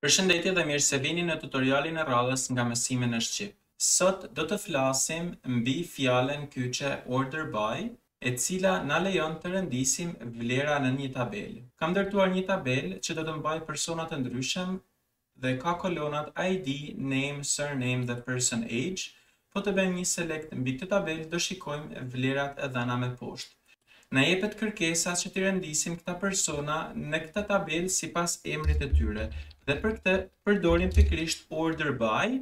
Përshëndetje dhe mirë se vini në tutorialin e radhës nga mësimi në Shqip. Sot do të flasim mbi fjalën kyçe order by, e cila na lejon të rendisim vlera në një tabelë. Kam ndërtuar një tabelë që do të mbaj persona të ndryshëm dhe ka kolonat ID, name, surname dhe person age. Po të bëjmë një select mbi këtë tabelë, do shikojmë vlerat e dhëna me poshtë. Na jepet kërkesa që t'i rendisim këta persona në këtë tabelë sipas emrit të tyre. Dhe për këtë përdorim pikërisht order by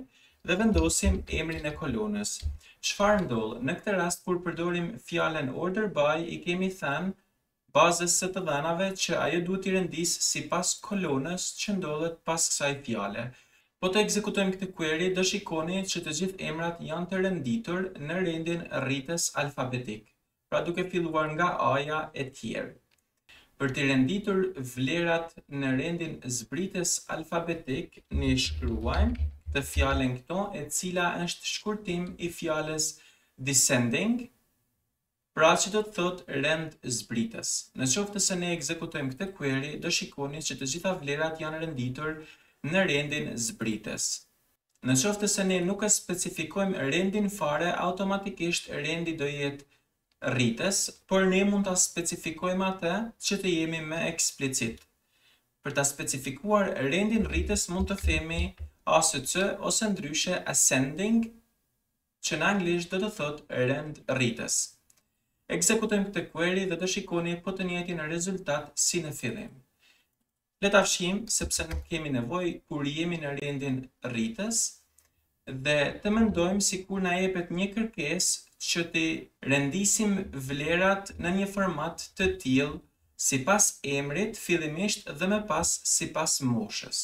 dhe vendosim emrin e kolonës. Çfarë ndodh? Në këtë rast kur përdorim fjalën order by, i kemi thënë bazës së të dhënave që ajo duhet t'i rendis sipas kolonës që ndodhet pas kësaj fjale. Po të ekzekutojmë këtë query, do shikoni që të gjithë emrat janë të renditur në rendin rritës alfabetik. Pra duke filluar nga A-ja e tjerë. Për të renditur vlerat në rendin zbritës alfabetik, ne shkruajmë të fjalën këto, e cila është shkurtim i fjalës descending, pra që do të thotë rend zbritës. Në qoftë se ne ekzekutojmë këtë query, do shikoni që të gjitha vlerat janë renditur në rendin zbritës. Në qoftë se ne nuk e specifikojmë rendin fare, automatikisht rendi do jetë rritës, por ne mund ta specifikojmë atë që të jemi më eksplicit. Për ta specifikuar rendin rritës mund të themi ASC ose ndryshe ascending, që në anglisht do të thotë rend rritës. Ekzekutojmë këtë query dhe do shikoni po të njëjtin rezultat si në fillim. Le ta fshijmë sepse nuk kemi nevojë kur jemi në rendin rritës dhe të mendojmë sikur na jepet një kërkesë që të rendisim vlerat në një format të tillë sipas emrit fillimisht dhe më pas sipas moshës.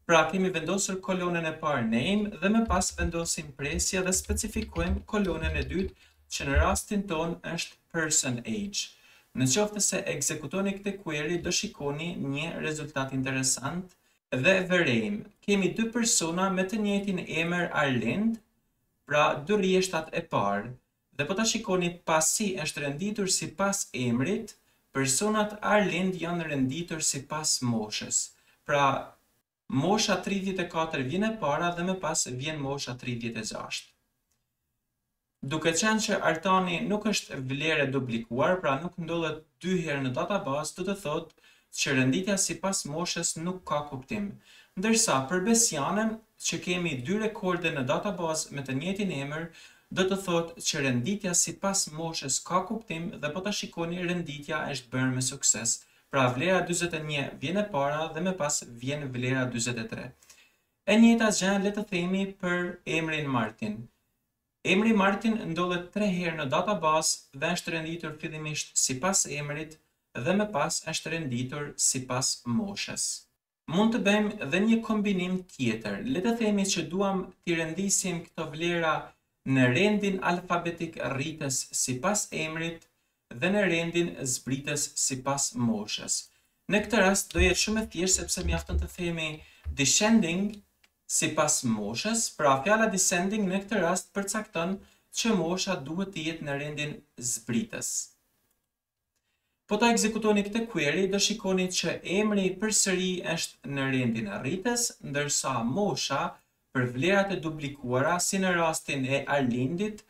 Pra kemi vendosur kolonën e parë name dhe më pas vendosim presje dhe specifikojmë kolonën e dytë që në rastin ton është person age. Në qoftë se ekzekutoni këtë query, do shikoni një rezultat interesant dhe vërejmë. Kemi dy persona me të njëjtin emër Arlind, pra dy rrjeshtat e parë, dhe po ta shikoni pasi është renditur sipas emrit, personat Arlind janë renditur sipas moshës. Pra mosha 34 vjen e para dhe më pas vjen mosha 36. Duke qenë që artani nuk është vlerë duplikuar, pra nuk ndodhet dy herë në databazë, do të thotë që renditja sipas moshës nuk ka kuptim. Ndërsa për besjanën, që kemi dy rekorde në databazë me të njëjtin emër, do të thotë që renditja sipas moshës ka kuptim dhe po ta shikoni renditja është bërë me sukses. Pra vlera 41 vjen e para dhe më pas vjen vlera 43. E njëjta gjë le të themi për emrin Martin. Emri Martin ndodhet 3 herë në databazë dhe është renditur fillimisht sipas emrit dhe më pas është renditur sipas moshës. Mund të bëjmë dhe një kombinim tjetër. Le të themi që duam t'i rendisim këto vlera në rendin alfabetik rritës sipas emrit dhe në rendin zbritës sipas moshës. Në këtë rast do jetë shumë e thjeshtë sepse mjafton të themi descending sipas moshës, pra fjala descending në këtë rast përcakton që mosha duhet të jetë në rendin zbritës. Po ta ekzekutoni këtë query, do shikoni që emri përsëri është në rendin e rritës, ndërsa mosha për vlerat e duplikuara, si në rastin e Arlindit,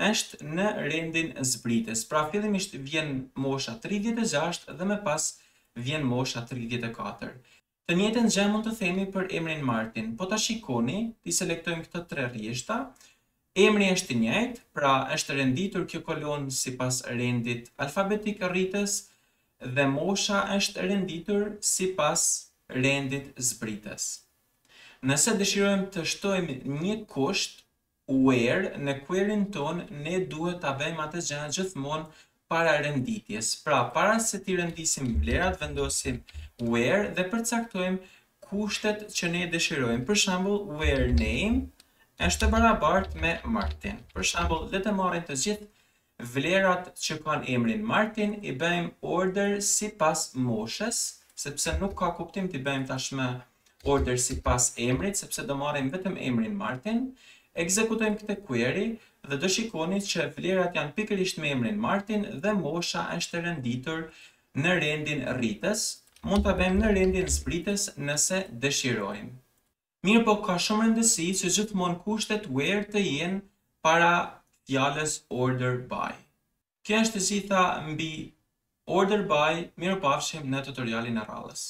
është në rendin zbritës. Pra fillimisht vjen mosha 36 dhe më pas vjen mosha 34. Të njëjtën gjë mund të themi për emrin Martin. Po ta shikoni, i selektojmë këto 3 rrjeshta. Emri është i njëjtë, pra është renditur kjo kolonë sipas rendit alfabetik rritës dhe mosha është renditur sipas rendit zbritës. Nëse dëshirojmë të shtojmë një kusht where në queryn ton, ne duhet ta bëjmë atë gjë gjithmonë para renditjes. Pra para se t'i rendisim vlerat, vendosim where dhe përcaktojmë kushtet që ne dëshirojmë. Për shembull, where name është barabartë me Martin. Për shembull, le të marrim të gjithë vlerat që kanë emrin Martin, i bëjmë order sipas moshës, sepse nuk ka kuptim t'i bëjmë tashmë order sipas emrit, sepse do marrim vetëm emrin Martin. Ekzekutojmë këtë query dhe do shikoni që vlerat janë pikërisht me emrin Martin dhe mosha është renditur në rendin rritës. mund ta bëjmë në rendin zbritës nëse dëshirojmë. Mirë po ka shumë rëndësi që gjithmonë kushtet where të jenë para fjalës order by. Kjo është e gjitha mbi order by, mirupafshim në tutorialin e radhës.